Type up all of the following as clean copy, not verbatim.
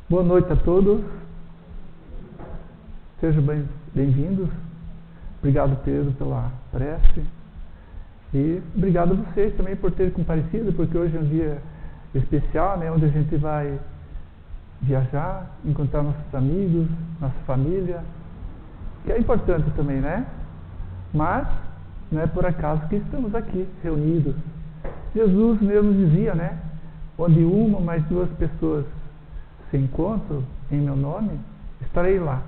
Boa noite a todos. Sejam bem-vindos. Obrigado, Pedro, pela prece. E obrigado a vocês também por terem comparecido, porque hoje é um dia especial, né, onde a gente vai viajar, encontrar nossos amigos, nossa família, que é importante também, né? Mas não é por acaso que estamos aqui reunidos. Jesus mesmo dizia, né? Onde uma ou mais duas pessoas se encontram em meu nome, estarei lá.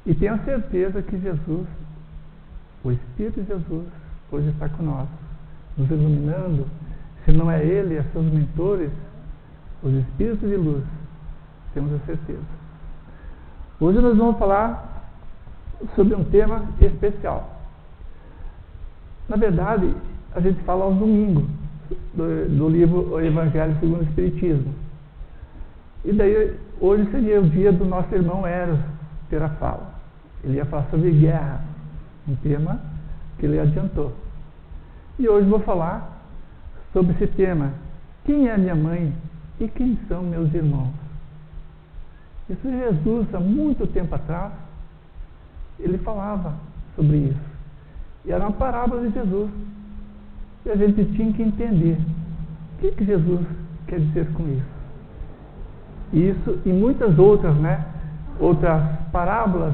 E tenho certeza que Jesus, o Espírito de Jesus, hoje está conosco, nos iluminando. Se não é Ele, é seus mentores, os Espíritos de luz, temos a certeza. Hoje nós vamos falar sobre um tema especial. Na verdade, a gente fala aos domingos do livro O Evangelho segundo o Espiritismo. E daí, hoje seria o dia do nosso irmão Eros ter a fala. Ele ia falar sobre guerra, um tema que ele adiantou. E hoje vou falar sobre esse tema: quem é minha mãe e quem são meus irmãos? Isso Jesus, há muito tempo atrás, ele falava sobre isso. E era uma parábola de Jesus. E a gente tinha que entender o que Jesus quer dizer com isso. Isso e muitas outras, né? Outras parábolas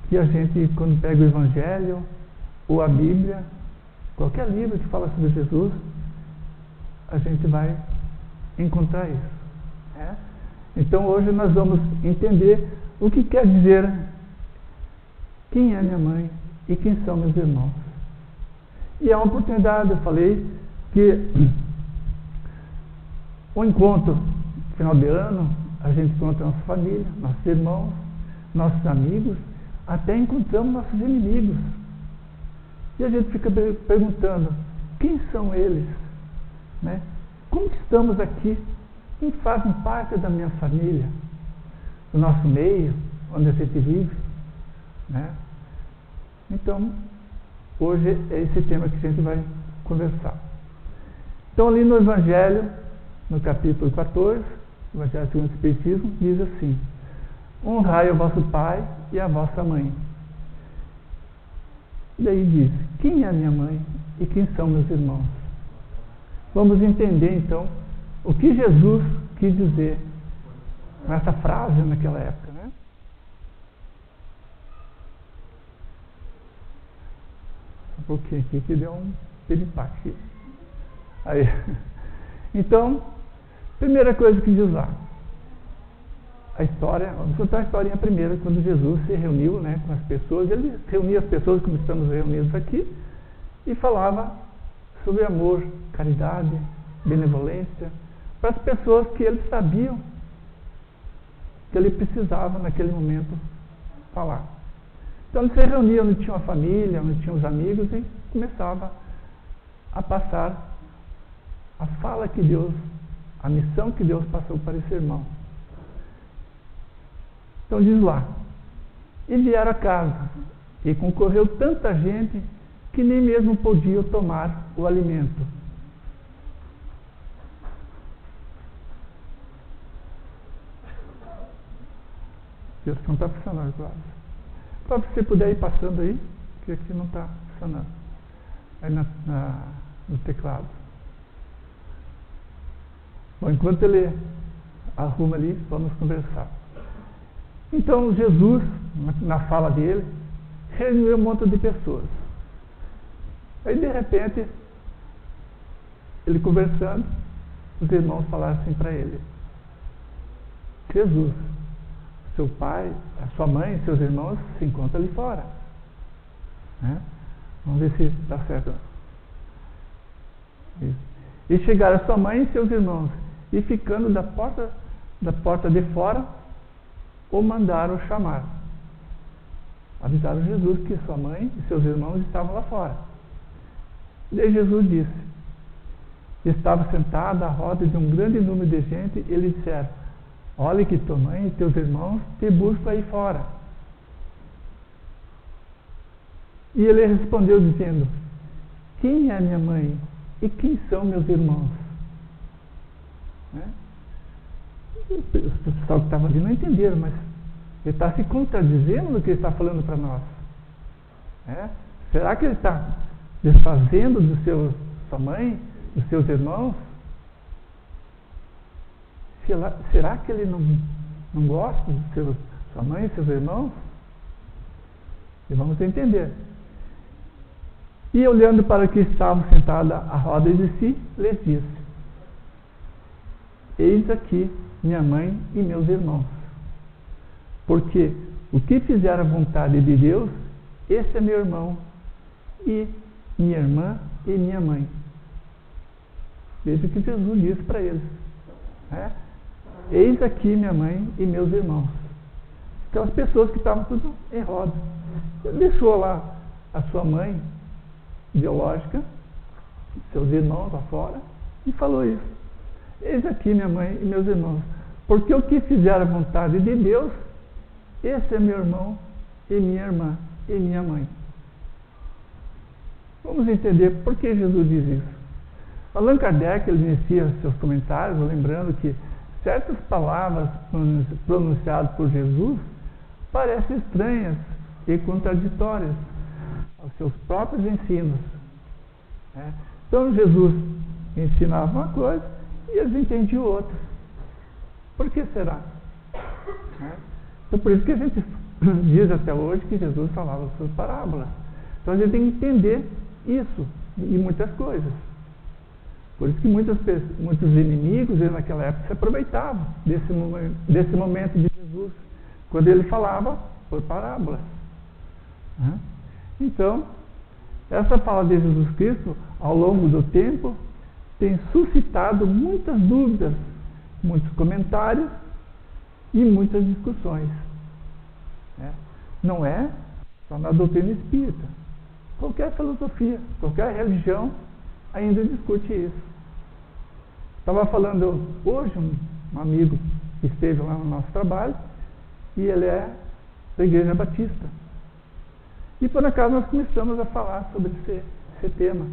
que a gente, quando pega o Evangelho ou a Bíblia, qualquer livro que fala sobre Jesus, a gente vai encontrar isso. Né? Então hoje nós vamos entender o que quer dizer quem é minha mãe e quem são meus irmãos. E é uma oportunidade, eu falei, que o encontro final de ano, a gente encontra nossa família, nossos irmãos, nossos amigos, até encontramos nossos inimigos. E a gente fica perguntando, quem são eles? Né? Como que estamos aqui? Quem fazem parte da minha família? Do nosso meio, onde a gente vive? Né? Então, hoje é esse tema que a gente vai conversar. Então, ali no Evangelho, no capítulo 14, Evangelho segundo o Espiritismo, diz assim: honrai o vosso pai e a vossa mãe. E daí diz, quem é a minha mãe e quem são meus irmãos? Vamos entender então o que Jesus quis dizer com essa frase naquela época, né? Um pouquinho aqui que deu um piripaque. Aí. Então, primeira coisa que diz lá, a história, vamos contar a historinha primeiro, quando Jesus se reuniu, né, com as pessoas. Ele reunia as pessoas como estamos reunidos aqui e falava sobre amor, caridade, benevolência para as pessoas que ele sabiam que ele precisava naquele momento falar. Então ele se reunia onde tinha uma família, onde tinha os amigos e começava a passar a fala que Deus, a missão que Deus passou para esse irmão. Então diz lá, e vieram a casa, e concorreu tanta gente que nem mesmo podiam tomar o alimento. Deus não está funcionando, claro. Para você puder ir passando aí, que aqui não está funcionando. Aí no teclado. Bom, enquanto ele arruma ali, vamos conversar. Então Jesus, na fala dele, reuniu um monte de pessoas. Aí de repente, ele conversando, os irmãos falaram assim para ele: Jesus, seu pai, a sua mãe, seus irmãos se encontram ali fora. Né? Vamos ver se está certo. Isso. E chegaram a sua mãe e seus irmãos, e ficando da porta de fora, o mandaram chamar. Avisaram Jesus que sua mãe e seus irmãos estavam lá fora. E daí Jesus disse, estava sentado à roda de um grande número de gente, e lhe disseram: olhe que tua mãe e teus irmãos te buscam aí fora. E ele respondeu dizendo: quem é minha mãe e quem são meus irmãos? Né? O pessoal que estava ali não entenderam, mas ele está se contradizendo no que ele está falando para nós. Será que ele está desfazendo sua mãe, dos seus irmãos? Será que ele não gosta de sua mãe e seus irmãos? E vamos entender. E olhando para o que estava sentado à roda de si, lhes disse: eis aqui minha mãe e meus irmãos. Porque o que fizer a vontade de Deus, esse é meu irmão, e minha irmã e minha mãe. Veja o que Jesus disse para eles. Eis aqui minha mãe e meus irmãos. Aquelas pessoas que estavam tudo em roda. Ele deixou lá a sua mãe biológica, seus irmãos lá fora, e falou isso. Eis aqui minha mãe e meus irmãos. Porque o que fizer a vontade de Deus, esse é meu irmão e minha irmã e minha mãe. Vamos entender por que Jesus diz isso. Allan Kardec, ele inicia seus comentários lembrando que certas palavras pronunciadas por Jesus parecem estranhas e contraditórias aos seus próprios ensinos. Então Jesus ensinava uma coisa e eles entendiam outra. Por que será? Então por isso que a gente diz até hoje que Jesus falava suas parábolas. Então a gente tem que entender isso e muitas coisas. Por isso que muitos inimigos naquela época se aproveitavam desse momento de Jesus, quando ele falava por parábolas. Então, essa fala de Jesus Cristo, ao longo do tempo, tem suscitado muitas dúvidas, muitos comentários e muitas discussões. Não é só na doutrina espírita. Qualquer filosofia, qualquer religião ainda discute isso. Estava falando hoje um amigo que esteve lá no nosso trabalho e ele é da Igreja Batista. E por acaso nós começamos a falar sobre esse tema.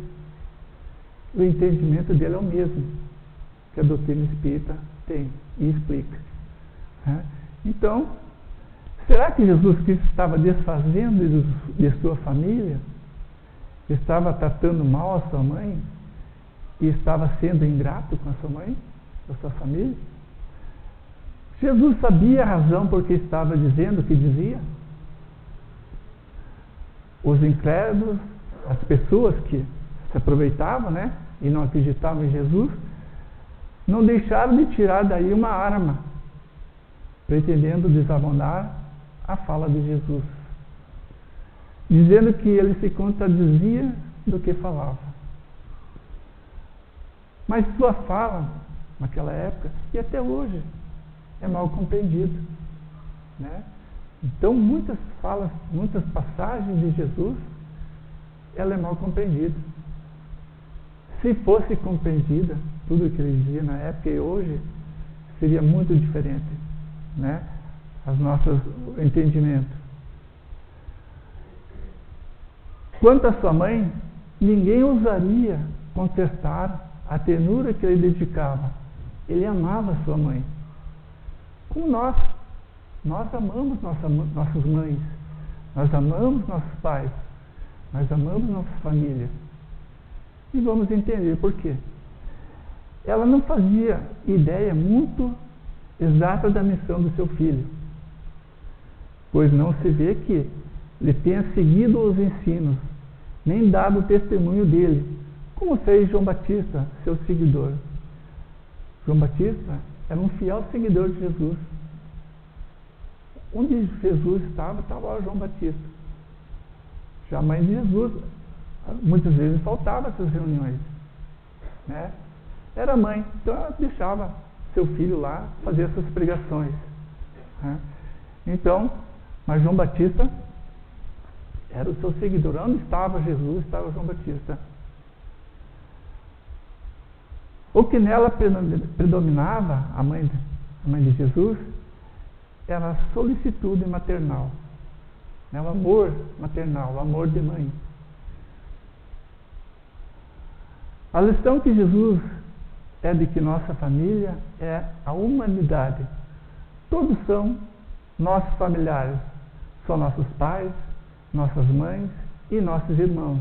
O entendimento dele é o mesmo que a doutrina espírita tem e explica. Então, será que Jesus Cristo estava desfazendo de sua família? Estava tratando mal a sua mãe? E estava sendo ingrato com a sua mãe, com a sua família? Jesus sabia a razão por que estava dizendo o que dizia? Os incrédulos, as pessoas que se aproveitavam, e não acreditavam em Jesus, não deixaram de tirar daí uma arma, pretendendo desabonar a fala de Jesus, dizendo que ele se contradizia do que falava. Mas sua fala, naquela época, e até hoje, é mal compreendida. Então, muitas falas, muitas passagens de Jesus, ela é mal compreendida. Se fosse compreendida, tudo o que ele dizia na época e hoje, seria muito diferente, o entendimento. Quanto à sua mãe, ninguém ousaria contestar a ternura que ele dedicava. Ele amava sua mãe. Como nós amamos nossas mães, nós amamos nossos pais, nós amamos nossa família. E vamos entender por quê. Ela não fazia ideia muito exata da missão do seu filho, pois não se vê que ele tenha seguido os ensinos, nem dado o testemunho dele, como fez João Batista, seu seguidor. João Batista era um fiel seguidor de Jesus. Onde Jesus estava lá João Batista. Já a mãe de Jesus, muitas vezes faltava essas reuniões. Era mãe, então ela deixava seu filho lá fazer essas pregações. Então, mas João Batista era o seu seguidor. Onde estava Jesus, estava João Batista. O que nela predominava, a mãe de Jesus, era a solicitude maternal, o amor maternal, o amor de mãe. A lição que Jesus é de que nossa família é a humanidade. Todos são nossos familiares. São nossos pais, nossas mães e nossos irmãos.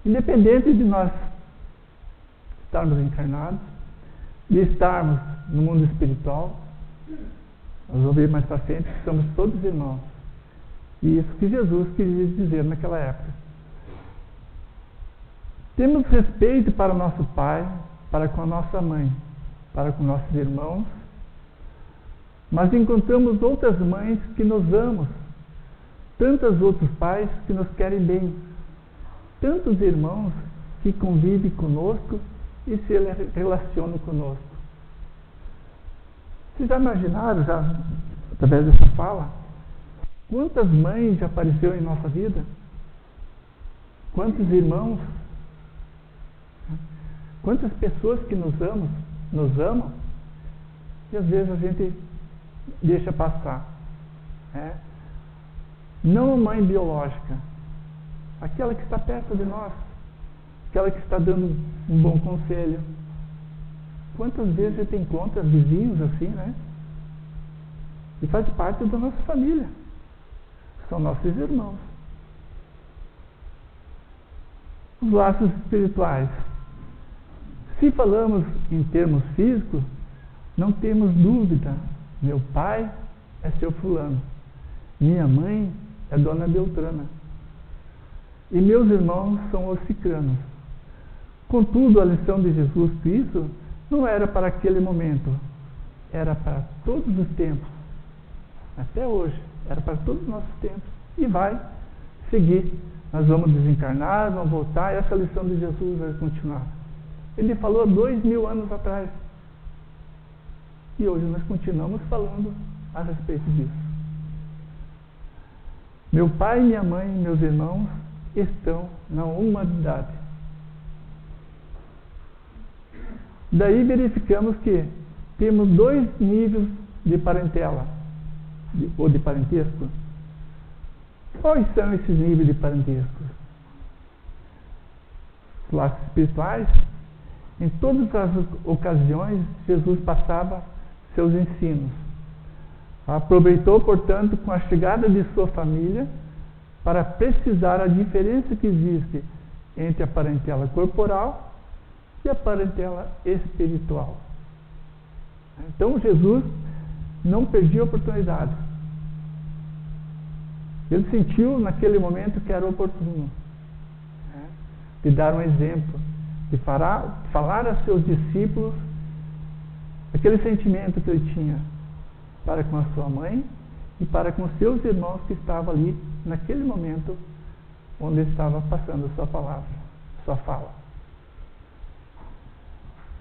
Independente de nós estarmos encarnados, de estarmos no mundo espiritual, nós vamos ver mais para frente que somos todos irmãos. E isso que Jesus queria dizer naquela época. Temos respeito para o nosso pai, para com a nossa mãe, para com nossos irmãos, mas encontramos outras mães que nos amam, tantos outros pais que nos querem bem, tantos irmãos que convivem conosco e se relacionam conosco. Vocês já imaginaram, através dessa fala, quantas mães já apareceram em nossa vida? Quantos irmãos? Quantas pessoas que nos amam, e às vezes a gente deixa passar. Não a mãe biológica, aquela que está perto de nós, aquela que está dando um bom conselho. Quantas vezes a gente encontra vizinhos assim, né? E faz parte da nossa família. São nossos irmãos. Os laços espirituais. Se falamos em termos físicos, não temos dúvida. Meu pai é seu fulano. Minha mãe é dona Beltrana. E meus irmãos são os cicranos. Contudo, a lição de Jesus Cristo não era para aquele momento. Era para todos os tempos. Até hoje. Era para todos os nossos tempos. E vai seguir. Nós vamos desencarnar, vamos voltar, e essa lição de Jesus vai continuar. Ele falou 2000 anos atrás. E hoje nós continuamos falando a respeito disso. Meu pai, minha mãe e meus irmãos estão na humanidade. Daí verificamos que temos 2 níveis de parentela, ou de parentesco. Quais são esses níveis de parentesco? Os laços espirituais. Em todas as ocasiões, Jesus passava seus ensinos. Aproveitou, portanto, com a chegada de sua família para precisar a diferença que existe entre a parentela corporal e a parentela espiritual. Então, Jesus não perdia a oportunidade. Ele sentiu naquele momento que era oportuno, de dar um exemplo, de falar a seus discípulos aquele sentimento que ele tinha para com a sua mãe e para com seus irmãos que estavam ali naquele momento onde ele estava passando a sua palavra, sua fala.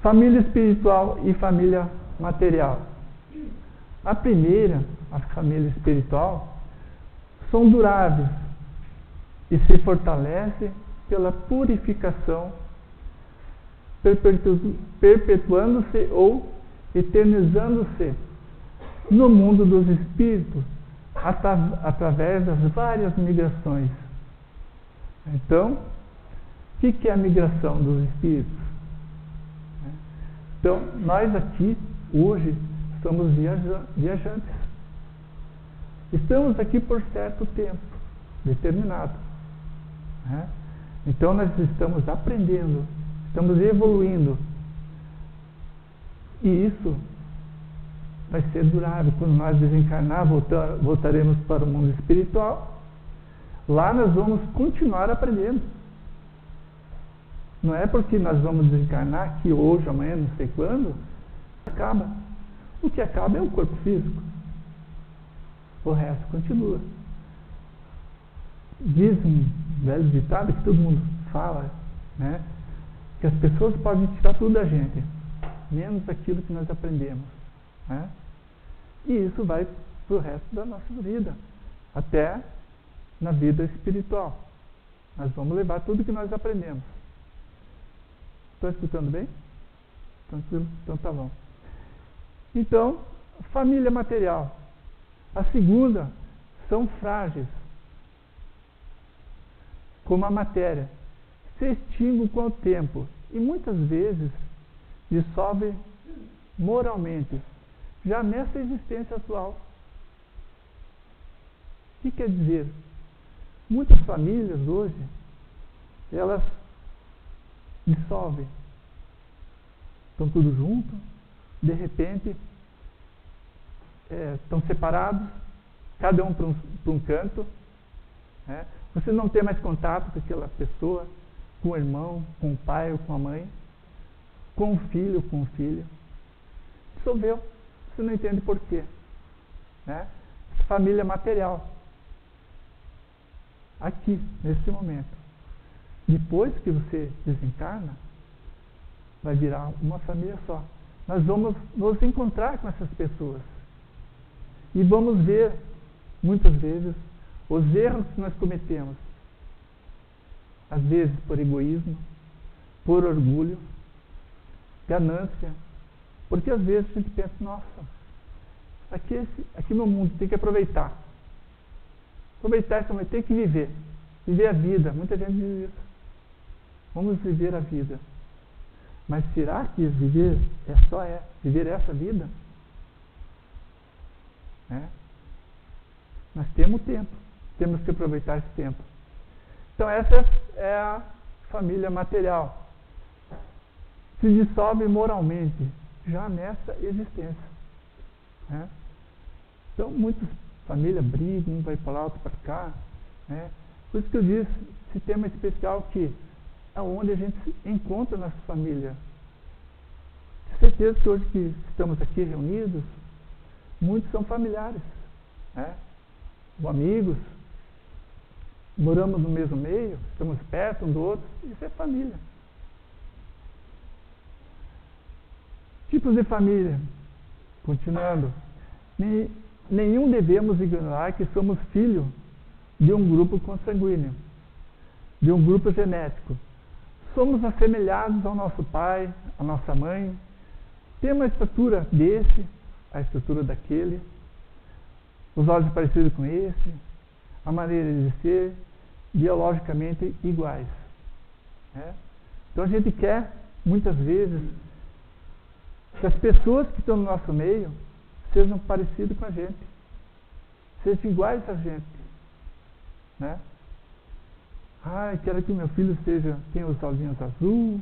Família espiritual e família material. A primeira, a família espiritual, são duráveis e se fortalece pela purificação, perpetuando-se ou eternizando-se no mundo dos espíritos através das várias migrações. Então, o que é a migração dos espíritos? Então, nós aqui, hoje, somos viajantes. Estamos aqui por certo tempo, determinado. Então, nós estamos aprendendo, estamos evoluindo. E isso vai ser durável. Quando nós desencarnar, voltaremos para o mundo espiritual. Lá nós vamos continuar aprendendo. Não é porque nós vamos desencarnar que hoje, amanhã, não sei quando, acaba. O que acaba é o corpo físico. O resto continua. Diz um velho ditado que todo mundo fala, né? Que as pessoas podem tirar tudo da gente, menos aquilo que nós aprendemos. Né? E isso vai para o resto da nossa vida, até na vida espiritual. Nós vamos levar tudo que nós aprendemos. Estão escutando bem? Tranquilo? Então tá bom. Então, família material. A segunda são frágeis, como a matéria. Se extinguem com o tempo e muitas vezes dissolve moralmente, já nessa existência atual. O que quer dizer? Muitas famílias hoje, elas dissolvem. Estão tudo junto, de repente, estão separados, cada um para um canto. Né? Você não tem mais contato com aquela pessoa, com o irmão, com o pai ou com a mãe, com o filho ou com o filho. Dissolveu. Você não entende por quê. Né? Família material. Aqui, nesse momento. Depois que você desencarna, vai virar uma família só. Nós vamos nos encontrar com essas pessoas. E vamos ver, muitas vezes, os erros que nós cometemos. Às vezes por egoísmo, por orgulho, ganância. Porque às vezes a gente pensa, nossa, aqui no mundo tem que aproveitar. Aproveitar esse momento, tem que viver. Viver a vida. Muita gente diz isso. Vamos viver a vida. Mas será que viver viver essa vida? Nós temos tempo. Temos que aproveitar esse tempo. Então essa é a família material. Se dissolve moralmente, já nessa existência. Né? Então muitas famílias brigam, um vai para lá, outro para cá. Né? Por isso que eu disse, esse tema especial que é onde a gente se encontra nessa família. Tenho certeza que hoje que estamos aqui reunidos, muitos são familiares. Né? Ou amigos, moramos no mesmo meio, estamos perto um do outro, isso é família. Tipos de família. Continuando. Nenhum devemos ignorar que somos filhos de um grupo consanguíneo, de um grupo genético. Somos assemelhados ao nosso pai, à nossa mãe. Temos a estatura desse, a estatura daquele, os olhos parecidos com esse, a maneira de ser, biologicamente iguais. Né? Então a gente quer, muitas vezes, que as pessoas que estão no nosso meio sejam parecidas com a gente, sejam iguais a gente. Né? Quero que meu filho tenha os olhinhos azul.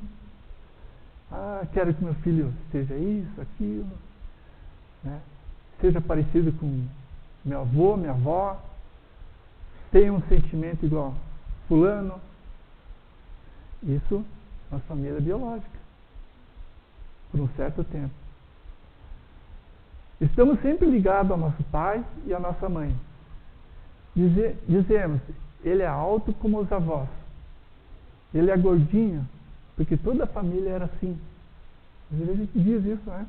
Quero que meu filho seja isso, aquilo. Né? Seja parecido com meu avô, minha avó. Tenha um sentimento igual fulano. Isso é uma família biológica. Por um certo tempo. Estamos sempre ligados ao nosso pai e à nossa mãe. Dizemos, ele é alto como os avós. Ele é gordinho, porque toda a família era assim. Às vezes a gente diz isso, né?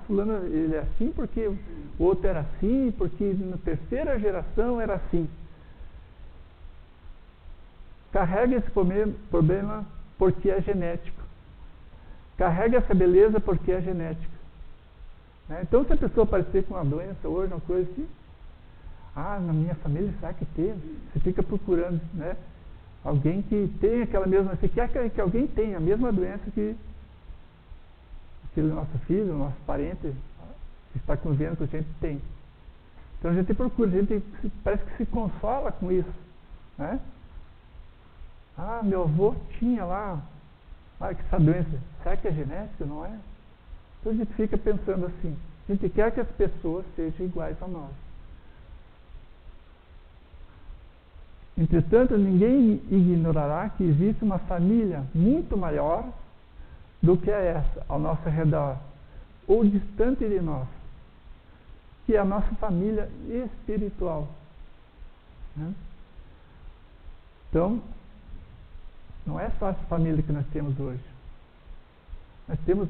Fulano, ele é assim porque o outro era assim, porque na terceira geração era assim. Carrega esse problema porque é genético. Carrega essa beleza porque é genética. Né? Então, se a pessoa aparecer com uma doença hoje, uma coisa assim, na minha família, será que teve? Você fica procurando, né? Alguém que tem aquela mesma... Você quer que alguém tenha a mesma doença que aquele nosso filho, nosso parente que está convivendo com a gente tem. Então a gente procura, a gente parece que se consola com isso. Né? Meu avô tinha lá, que essa doença, será que é genética? Não é? Então a gente fica pensando assim, a gente quer que as pessoas sejam iguais a nós. Entretanto, ninguém ignorará que existe uma família muito maior do que essa, ao nosso redor, ou distante de nós, que é a nossa família espiritual. Né? Então, não é só essa família que nós temos hoje. Nós temos,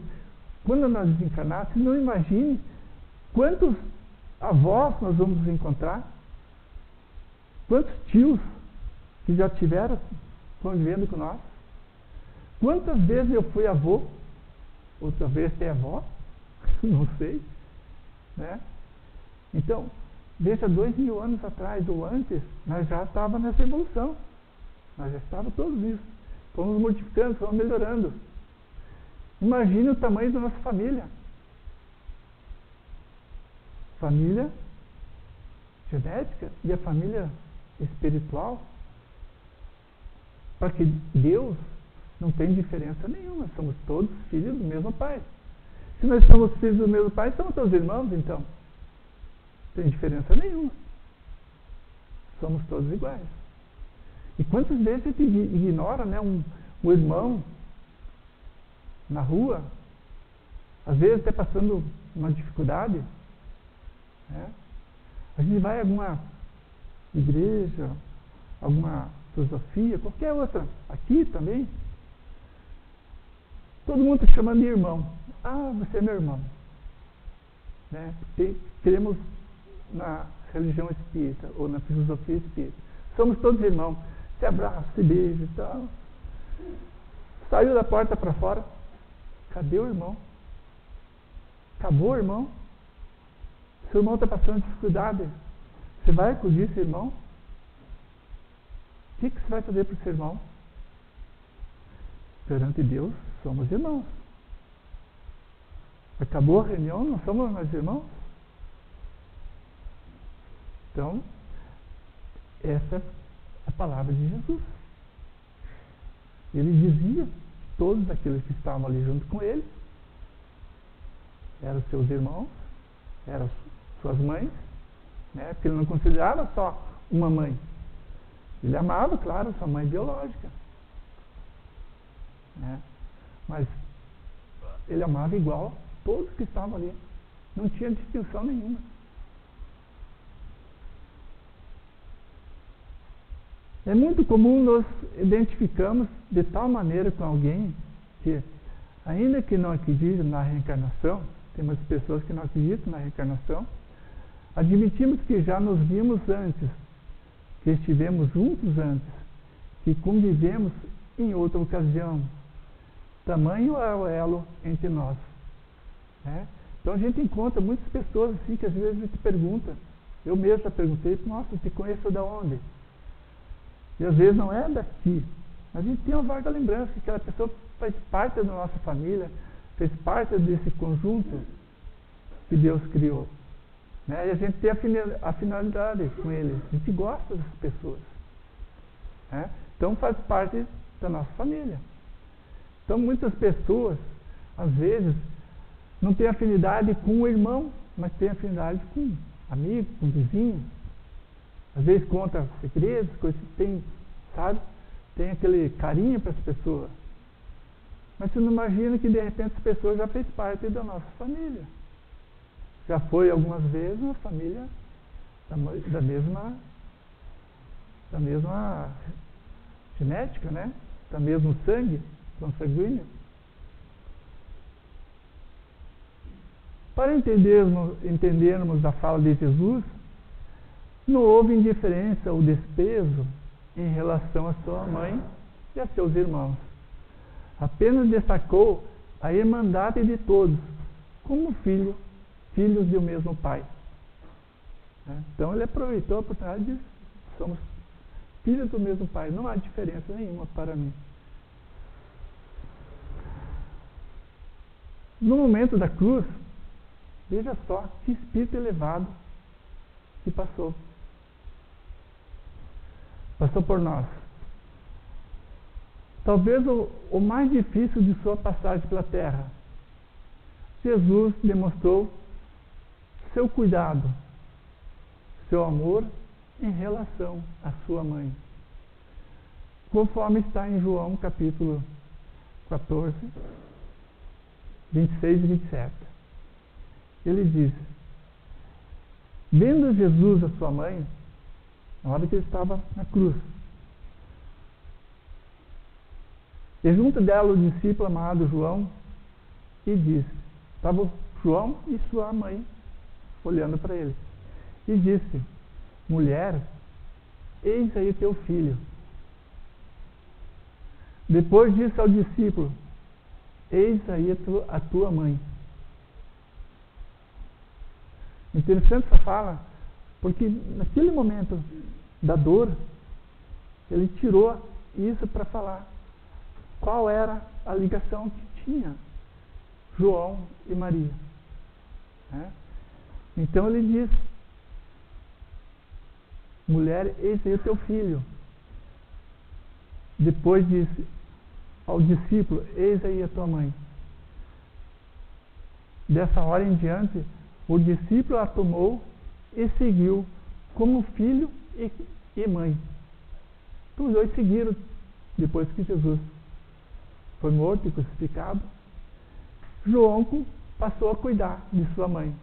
quando nós desencarnarmos, você não imagine quantos avós nós vamos encontrar, quantos tios que já tiveram convivendo com nós. Quantas vezes eu fui avô, outra vez tem avó, não sei. Né? Então, veja, 2000 anos atrás ou antes, nós já estávamos nessa evolução. Nós já estávamos todos nisso. Fomos modificando, fomos melhorando. Imagine o tamanho da nossa família. Família genética e a família espiritual. Para que Deus não tem diferença nenhuma. Somos todos filhos do mesmo Pai. Se nós somos filhos do mesmo Pai, somos todos irmãos, então. Não tem diferença nenhuma. Somos todos iguais. E quantas vezes a gente ignora, né, um irmão na rua, às vezes até passando uma dificuldade, né? A gente vai a alguma igreja, alguma filosofia, qualquer outra, aqui também, todo mundo te chamando de irmão. Ah, você é meu irmão, né? Cremos na religião espírita ou na filosofia espírita, somos todos irmãos, se abraça, se beija e tal. Saiu da porta para fora, cadê o irmão? Acabou o irmão? Seu irmão está passando dificuldade, você vai acudir seu irmão? O que você vai fazer para o seu irmão? Perante Deus, somos irmãos. Acabou a reunião, não somos mais irmãos? Então, essa é a palavra de Jesus. Ele dizia que todos aqueles que estavam ali junto com ele eram seus irmãos, eram suas mães, né? Porque ele não considerava só uma mãe. Ele amava, claro, sua mãe biológica, né? Mas ele amava igual todos que estavam ali. Não tinha distinção nenhuma. É muito comum nós identificarmos de tal maneira com alguém que, ainda que não acreditem na reencarnação, tem muitas pessoas que não acreditam na reencarnação, admitimos que já nos vimos antes, que estivemos juntos antes, que convivemos em outra ocasião. Tamanho é o elo entre nós, né? Então a gente encontra muitas pessoas assim que às vezes a gente pergunta, eu mesmo já perguntei, nossa, te conheço de onde? E às vezes não é daqui, mas a gente tem uma vaga lembrança que aquela pessoa faz parte da nossa família, fez parte desse conjunto que Deus criou, né? E a gente tem a finalidade com ele, a gente gosta dessas pessoas, né? Então faz parte da nossa família. Então muitas pessoas, às vezes, não têm afinidade com o irmão, mas têm afinidade com um amigo, com um vizinho. Às vezes conta segredos, coisas que tem, sabe? Tem aquele carinho para as pessoas. Mas você não imagina que de repente as pessoas já fez parte da nossa família. Já foi algumas vezes uma família da mesma genética, né? Da mesmo sangue, consanguíneo. Para entendermos a fala de Jesus, não houve indiferença ou desprezo em relação a sua mãe e a seus irmãos. Apenas destacou a irmandade de todos, como filhos do mesmo Pai. Então ele aproveitou a oportunidade de somos filhos do mesmo Pai, não há diferença nenhuma para mim. No momento da cruz, veja só que espírito elevado que passou por nós. Talvez o mais difícil de sua passagem pela terra. Jesus demonstrou seu cuidado, seu amor em relação à sua mãe. Conforme está em João capítulo 14, 26 e 27. Ele diz: vendo Jesus a sua mãe, na hora que ele estava na cruz, e junto dela o discípulo amado João, e disse, estava João e sua mãe olhando para ele, e disse: mulher, eis aí teu filho. Depois disse ao discípulo: eis aí a tua mãe. Interessante essa fala, porque naquele momento da dor, ele tirou isso para falar qual era a ligação que tinha João e Maria. Né? Então ele diz: mulher, eis aí o teu filho. Depois disse ao discípulo: eis aí a tua mãe. Dessa hora em diante, o discípulo a tomou e seguiu como filho e mãe. Então, os dois seguiram depois que Jesus foi morto e crucificado. João passou a cuidar de sua mãe.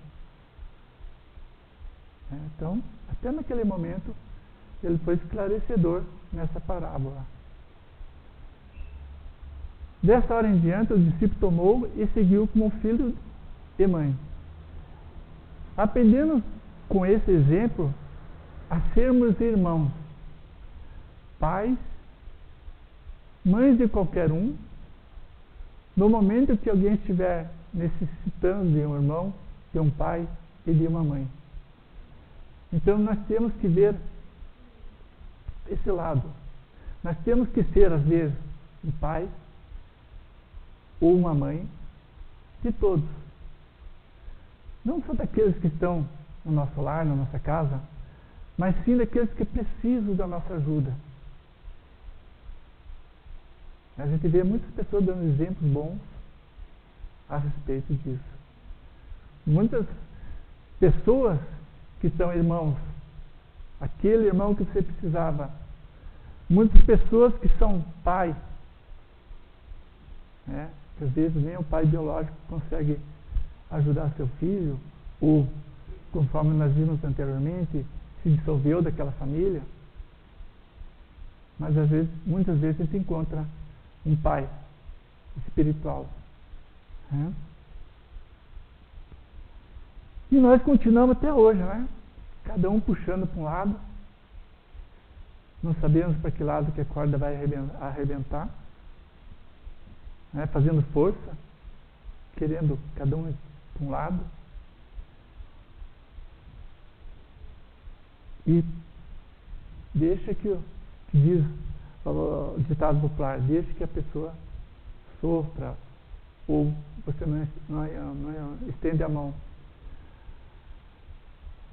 Então, até naquele momento, ele foi esclarecedor nessa parábola. Dessa hora em diante, o discípulo tomou e seguiu como filho e mãe. Aprendendo com esse exemplo a sermos irmãos, pais, mães de qualquer um. No momento que alguém estiver necessitando de um irmão, de um pai e de uma mãe. Então nós temos que ver esse lado. Nós temos que ser, às vezes, um pai ou uma mãe de todos. Não só daqueles que estão no nosso lar, na nossa casa, mas sim daqueles que precisam da nossa ajuda. A gente vê muitas pessoas dando exemplos bons a respeito disso. Muitas pessoas que são irmãos, aquele irmão que você precisava. Muitas pessoas que são pai, né? Que às vezes nem o pai biológico consegue ajudar seu filho, ou, conforme nós vimos anteriormente, se dissolveu daquela família. Mas às vezes, muitas vezes a gente encontra um pai espiritual. Né? E nós continuamos até hoje, né? Cada um puxando para um lado. Não sabemos para que lado que a corda vai arrebentar. Né? Fazendo força, querendo cada um para um lado. E deixa que diz o ditado popular, deixa que a pessoa sofra, ou você não estende a mão.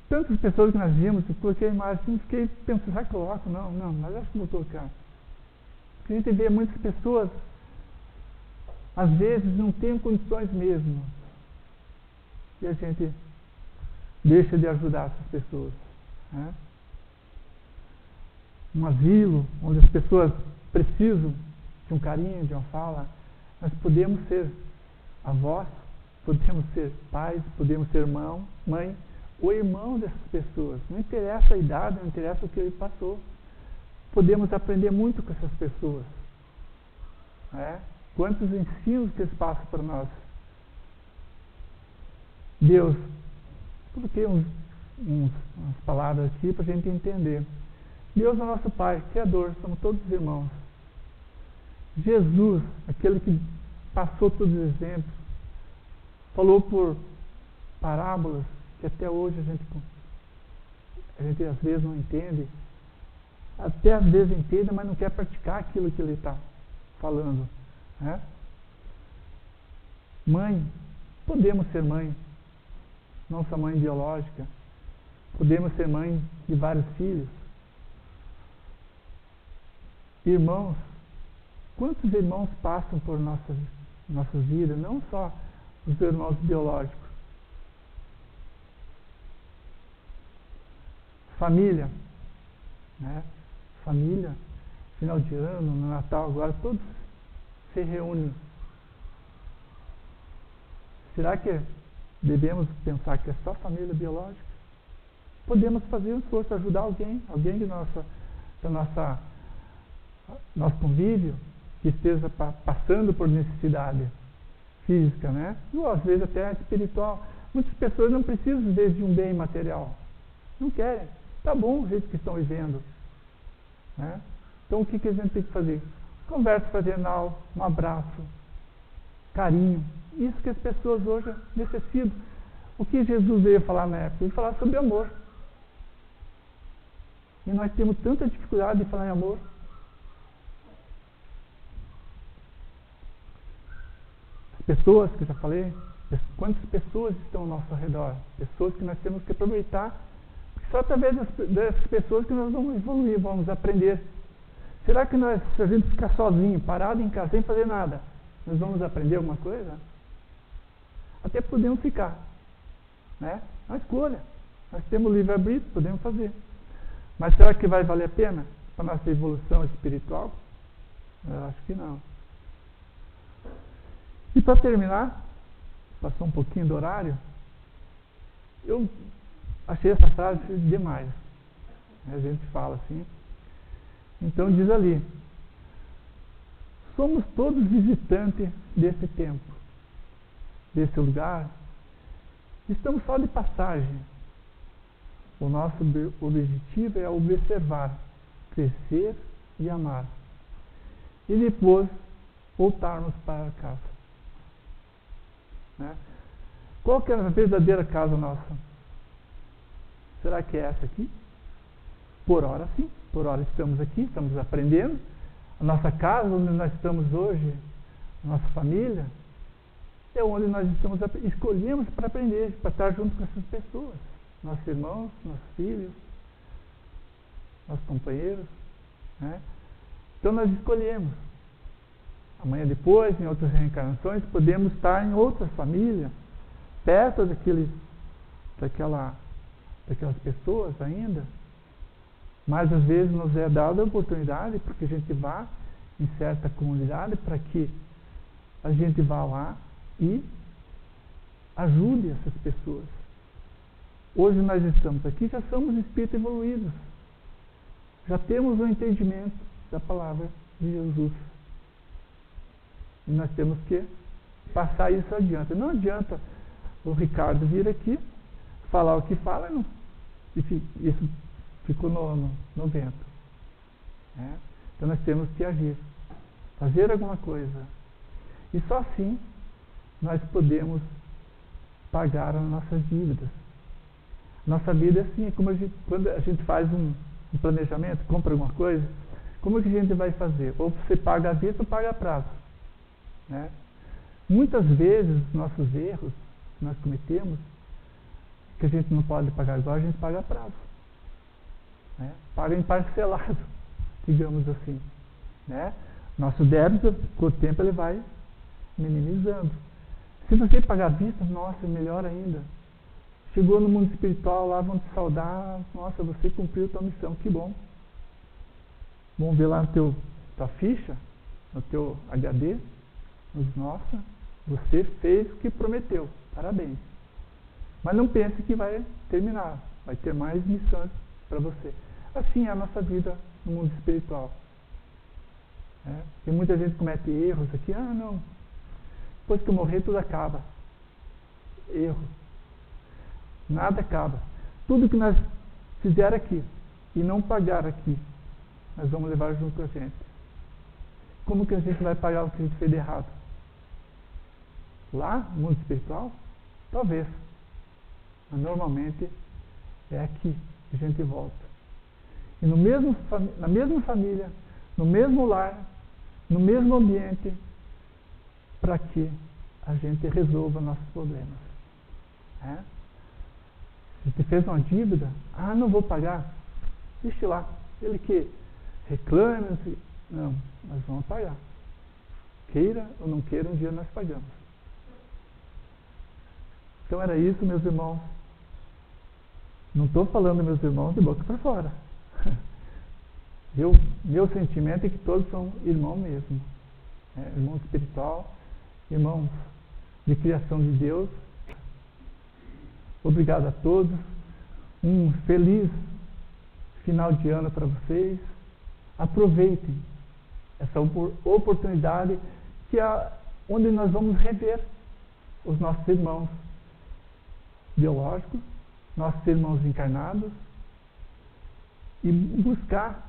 Tantas pessoas que nós vimos, eu coloquei a imagem, fiquei pensando, será que coloco? Não, mas acho que vou colocar. Porque a gente vê muitas pessoas, às vezes não tem condições mesmo, e a gente deixa de ajudar essas pessoas. Né? Um asilo, onde as pessoas precisam de um carinho, de uma fala, nós podemos ser avós, podemos ser pais, podemos ser mãe, ou irmão dessas pessoas. Não interessa a idade, não interessa o que ele passou. Podemos aprender muito com essas pessoas. Né? Quantos ensinos que eles passam para nós. Deus, coloquei umas palavras aqui para a gente entender. Deus é nosso Pai, Criador, somos todos irmãos. Jesus, aquele que passou todos os exemplos, falou por parábolas que até hoje a gente às vezes não entende, até às vezes entende, mas não quer praticar aquilo que ele está falando. Né? Mãe, podemos ser mãe, não só mãe biológica, podemos ser mãe de vários filhos. Irmãos, quantos irmãos passam por nossas vidas, não só os irmãos biológicos. Família, né? Família, final de ano, no Natal, agora todos se reúnem. Será que devemos pensar que é só família biológica? Podemos fazer um esforço, ajudar alguém de nosso convívio, que esteja passando por necessidade física, né? Ou às vezes até espiritual. Muitas pessoas não precisam, às vezes, de um bem material. Não querem. Tá bom o jeito que estão vivendo. Né? Então o que a gente tem que fazer? Conversa fraternal, um abraço, carinho. Isso que as pessoas hoje necessitam. O que Jesus veio falar na época? Ele veio falar sobre amor. E nós temos tanta dificuldade de falar em amor. As pessoas que eu já falei, quantas pessoas estão ao nosso redor, pessoas que nós temos que aproveitar, porque só através dessas pessoas que nós vamos evoluir, vamos aprender. Será que nós, se a gente ficar sozinho, parado em casa, sem fazer nada, nós vamos aprender alguma coisa? Até podemos ficar, né? É uma escolha. Nós temos livre-arbítrio, podemos fazer. Mas será que vai valer a pena para a nossa evolução espiritual? Eu acho que não. E para terminar, passou um pouquinho do horário, eu achei essa frase demais. A gente fala assim. Então diz ali: somos todos visitantes desse tempo, desse lugar. Estamos só de passagem. O nosso objetivo é observar, crescer e amar. E depois voltarmos para casa. Né? Qual que é a verdadeira casa nossa? Será que é essa aqui? Por hora sim. Por hora estamos aqui, estamos aprendendo. A nossa casa, onde nós estamos hoje, a nossa família, é onde nós escolhemos para aprender, para estar junto com essas pessoas. Nossos irmãos, nossos filhos, nossos companheiros. Né? Então nós escolhemos. Amanhã depois, em outras reencarnações, podemos estar em outras famílias, perto daquelas pessoas ainda. Mas às vezes nos é dada a oportunidade, porque a gente vá em certa comunidade, para que a gente vá lá e ajude essas pessoas. Hoje nós estamos aqui, já somos espíritos evoluídos. Já temos o entendimento da palavra de Jesus. E nós temos que passar isso adiante. Não adianta o Ricardo vir aqui, falar o que fala, não. Isso ficou no vento. Né? Então nós temos que agir, fazer alguma coisa. E só assim nós podemos pagar as nossas dívidas. Nossa vida é assim, quando a gente faz um planejamento, compra alguma coisa, como é que a gente vai fazer? Ou você paga à vista ou paga a prazo. Né? Muitas vezes nossos erros que nós cometemos, que a gente não pode pagar agora, a gente paga a prazo. Né? Paga em parcelado, digamos assim. Né? Nosso débito, com o tempo, ele vai minimizando. Se você pagar à vista, nossa, melhor ainda. Chegou no mundo espiritual, lá vão te saudar, nossa, você cumpriu a tua missão, que bom. Vamos ver lá na tua ficha, no teu HD, nossa, você fez o que prometeu, parabéns. Mas não pense que vai terminar, vai ter mais missões para você. Assim é a nossa vida no mundo espiritual. Tem muita gente que comete erros aqui, não, depois que eu morrer tudo acaba. Erro. Nada acaba. Tudo que nós fizer aqui e não pagar aqui, nós vamos levar junto com a gente. Como que a gente vai pagar o que a gente fez de errado? Lá, no mundo espiritual? Talvez. Mas normalmente é aqui que a gente volta. E na mesma família, no mesmo lar, no mesmo ambiente, para que a gente resolva nossos problemas. Se você fez uma dívida, não vou pagar, deixe lá. Ele que reclame, não, nós vamos pagar. Queira ou não queira, um dia nós pagamos. Então era isso, meus irmãos. Não estou falando, meus irmãos, de boca para fora. Meu sentimento é que todos são irmãos mesmo. Irmão espiritual, irmãos de criação de Deus. Obrigado a todos. Um feliz final de ano para vocês. Aproveitem essa oportunidade que é onde nós vamos rever os nossos irmãos biológicos, nossos irmãos encarnados e buscar,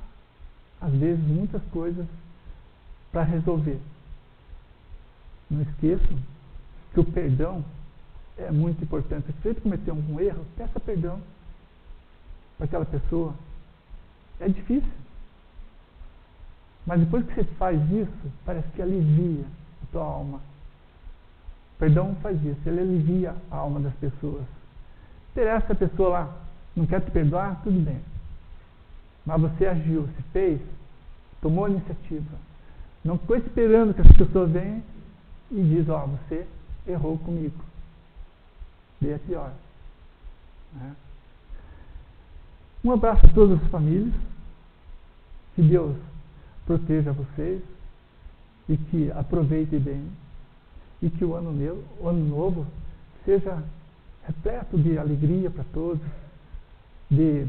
às vezes, muitas coisas para resolver. Não esqueçam que o perdão é muito importante. Se você cometer algum erro, peça perdão para aquela pessoa. É difícil. Mas depois que você faz isso, parece que alivia a tua alma. Perdão faz isso, ele alivia a alma das pessoas. Interessa a pessoa lá, não quer te perdoar, tudo bem. Mas você agiu, se fez, tomou a iniciativa. Não ficou esperando que as pessoas venham e diz, ó, você errou comigo. Daí é pior. Né? Um abraço a todas as famílias. Que Deus proteja vocês e que aproveitem bem. E que o ano novo seja repleto de alegria para todos, de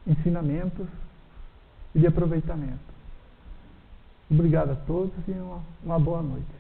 ensinamentos e de aproveitamento. Obrigado a todos e uma boa noite.